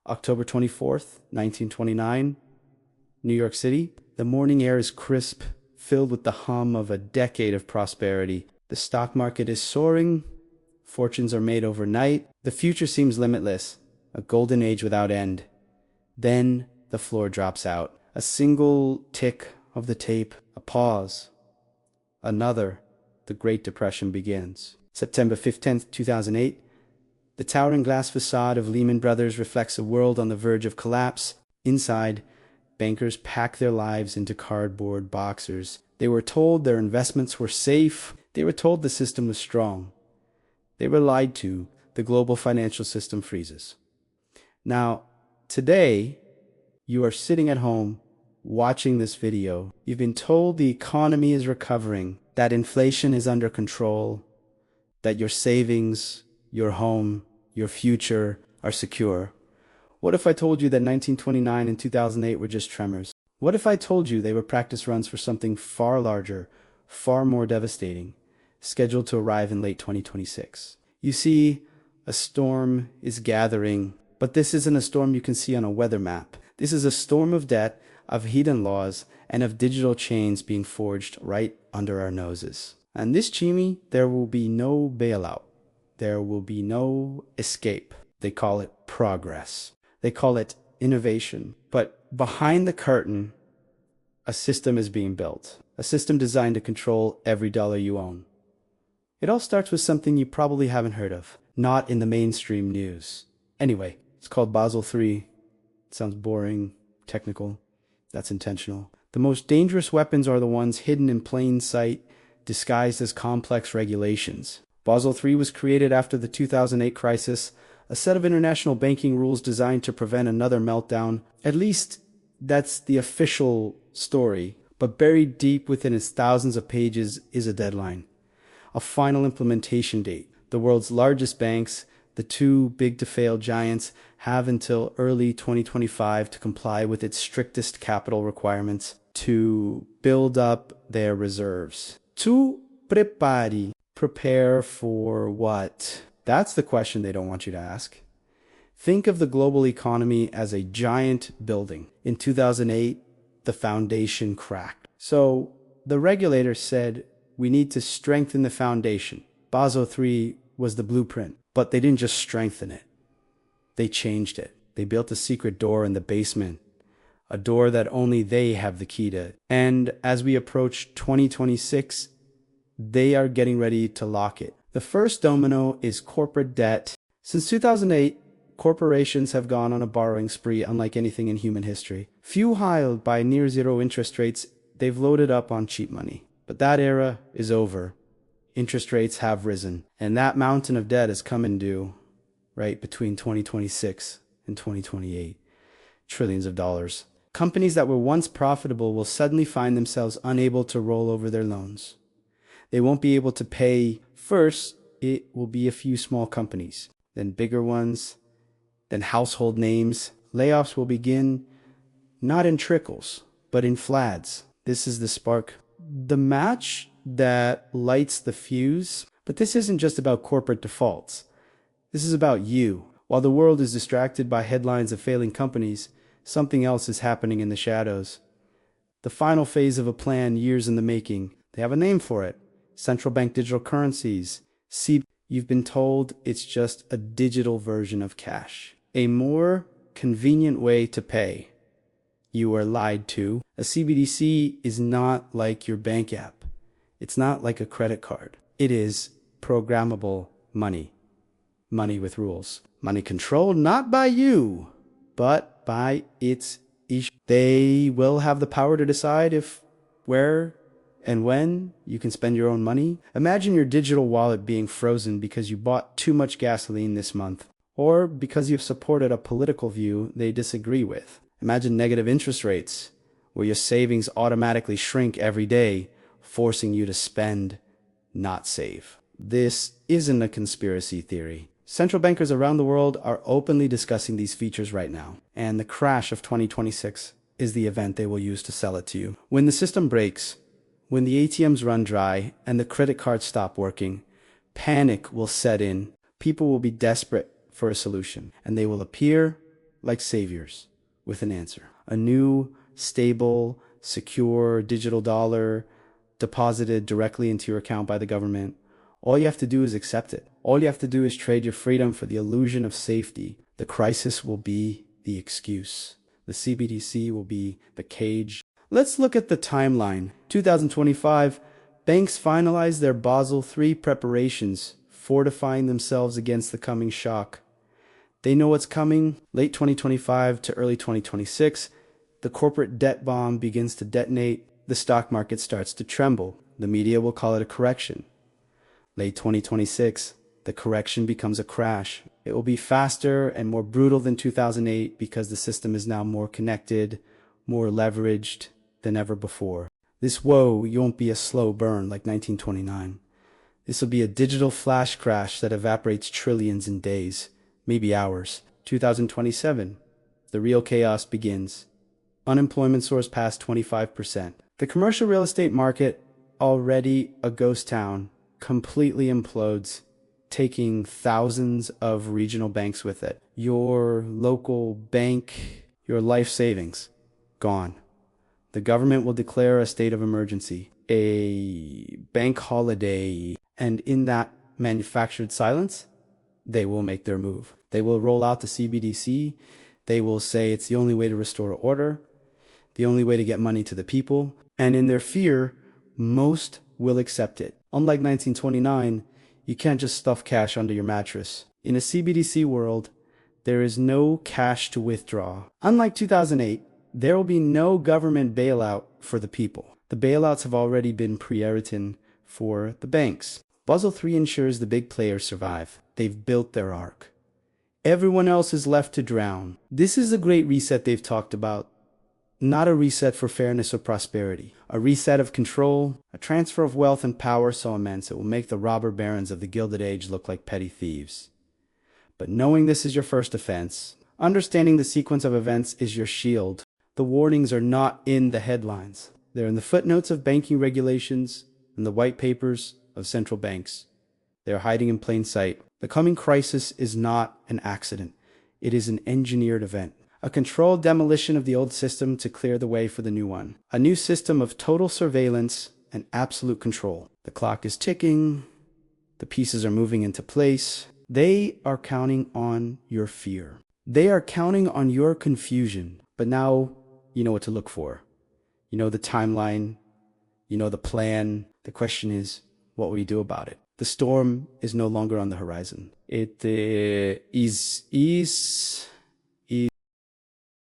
October 24th, 1929, New York City. The morning air is crisp, filled with the hum of a decade of prosperity. The stock market is soaring. Fortunes are made overnight. The future seems limitless, a golden age without end. Then the floor drops out. A single tick of the tape, a pause. Another. The Great Depression begins. September 15th, 2008. The towering glass facade of Lehman Brothers reflects a world on the verge of collapse. Inside, bankers pack their lives into cardboard boxers. They were told their investments were safe. They were told the system was strong. They were lied to. The global financial system freezes. Now, today, you are sitting at home watching this video. You've been told the economy is recovering, that inflation is under control, that your savings, your home, your future are secure. What if I told you that 1929 and 2008 were just tremors? What if I told you they were practice runs for something far larger, far more devastating, scheduled to arrive in late 2026? You see, a storm is gathering, but this isn't a storm you can see on a weather map. This is a storm of debt, of hidden laws, and of digital chains being forged right under our noses. And this, Chimi, there will be no bailout. There will be no escape. They call it progress. They call it innovation. But behind the curtain, a system is being built. A system designed to control every dollar you own. It all starts with something you probably haven't heard of. Not in the mainstream news. Anyway, it's called Basel III. It sounds boring, technical. That's intentional. The most dangerous weapons are the ones hidden in plain sight, disguised as complex regulations. Basel III was created after the 2008 crisis, a set of international banking rules designed to prevent another meltdown. At least, that's the official story. But buried deep within its thousands of pages is a deadline. A final implementation date. The world's largest banks, the two big-to-fail giants, have until early 2025 to comply with its strictest capital requirements to build up their reserves. Tu prepari. Prepare for what? That's the question they don't want you to ask. Think of the global economy as a giant building. In 2008, the foundation cracked. So the regulator said, we need to strengthen the foundation. Basel III was the blueprint, but they didn't just strengthen it. They changed it. They built a secret door in the basement, a door that only they have the key to. And as we approach 2026, they are getting ready to lock it. The first domino is corporate debt. Since 2008, corporations have gone on a borrowing spree unlike anything in human history. Fueled by near zero interest rates, they've loaded up on cheap money. But that era is over. Interest rates have risen, and that mountain of debt is coming due right between 2026 and 2028. Trillions of dollars. Companies that were once profitable will suddenly find themselves unable to roll over their loans. They won't be able to pay. First, it will be a few small companies, then bigger ones, then household names. Layoffs will begin not in trickles, but in floods. This is the spark, the match that lights the fuse. But this isn't just about corporate defaults. This is about you. While the world is distracted by headlines of failing companies, something else is happening in the shadows. The final phase of a plan years in the making. They have a name for it. Central bank digital currencies. You've been told it's just a digital version of cash. A more convenient way to pay. You are lied to. A CBDC is not like your bank app. It's not like a credit card. It is programmable money. Money with rules. Money controlled not by you, but by its issue. They will have the power to decide if, where, and when you can spend your own money. Imagine your digital wallet being frozen because you bought too much gasoline this month, or because you've supported a political view they disagree with. Imagine negative interest rates, where your savings automatically shrink every day, forcing you to spend, not save. This isn't a conspiracy theory. Central bankers around the world are openly discussing these features right now, and the crash of 2026 is the event they will use to sell it to you. When the system breaks, when the ATMs run dry and the credit cards stop working, panic will set in. People will be desperate for a solution, and they will appear like saviors with an answer. A new, stable, secure digital dollar deposited directly into your account by the government. All you have to do is accept it. All you have to do is trade your freedom for the illusion of safety. The crisis will be the excuse. The CBDC will be the cage. Let's look at the timeline. 2025, banks finalize their Basel III preparations, fortifying themselves against the coming shock. They know what's coming. Late 2025 to early 2026, the corporate debt bomb begins to detonate. The stock market starts to tremble. The media will call it a correction. Late 2026, the correction becomes a crash. It will be faster and more brutal than 2008 because the system is now more connected, more leveraged than ever before. This woe won't be a slow burn like 1929. This will be a digital flash crash that evaporates trillions in days, maybe hours. 2027, the real chaos begins. Unemployment soars past 25%. The commercial real estate market, already a ghost town, completely implodes, taking thousands of regional banks with it. Your local bank, your life savings, gone. The government will declare a state of emergency, a bank holiday, and in that manufactured silence, they will make their move. They will roll out the CBDC. They will say it's the only way to restore order, the only way to get money to the people. And in their fear, most will accept it. Unlike 1929, you can't just stuff cash under your mattress. In a CBDC world, there is no cash to withdraw. Unlike 2008, there will be no government bailout for the people. The bailouts have already been pre-written for the banks. Basel III ensures the big players survive. They've built their ark. Everyone else is left to drown. This is the great reset they've talked about. Not a reset for fairness or prosperity. A reset of control, a transfer of wealth and power so immense it will make the robber barons of the Gilded Age look like petty thieves. But knowing this is your first offense, understanding the sequence of events is your shield. The warnings are not in the headlines. They're in the footnotes of banking regulations and the white papers of central banks. They are hiding in plain sight. The coming crisis is not an accident. It is an engineered event. A controlled demolition of the old system to clear the way for the new one. A new system of total surveillance and absolute control. The clock is ticking. The pieces are moving into place. They are counting on your fear. They are counting on your confusion. But now you know what to look for. You know the timeline. You know the plan. The question is, what will you do about it? The storm is no longer on the horizon. It is